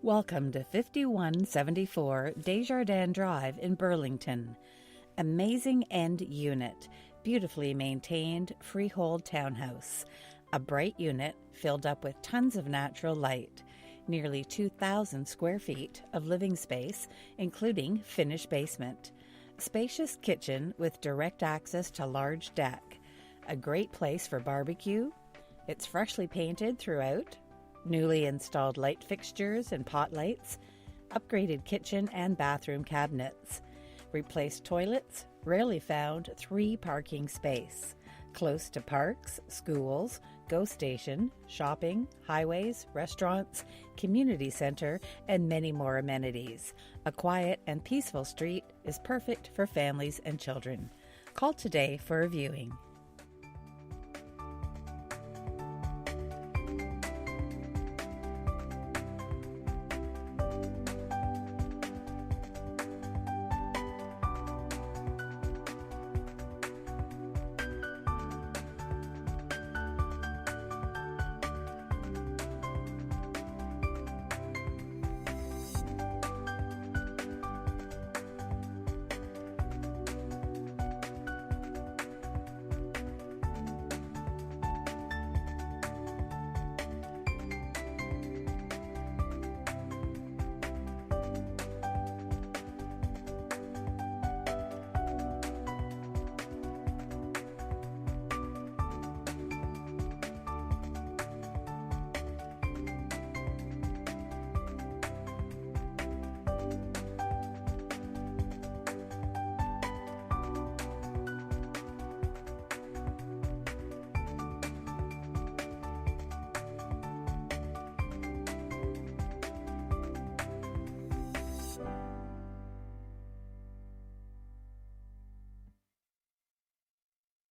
Welcome to 5174 Desjardins Drive in Burlington. Amazing end unit, beautifully maintained freehold townhouse. A bright unit filled up with tons of natural light. Nearly 2,000 square feet of living space, including finished basement. Spacious kitchen with direct access to large deck. A great place for barbecue. It's freshly painted throughout. Newly installed light fixtures and pot lights, upgraded kitchen and bathroom cabinets, replaced toilets, rarely found 3 parking space, close to parks, schools, GO station, shopping, highways, restaurants, community center, and many more amenities. A quiet and peaceful street is perfect for families and children. Call today for a viewing.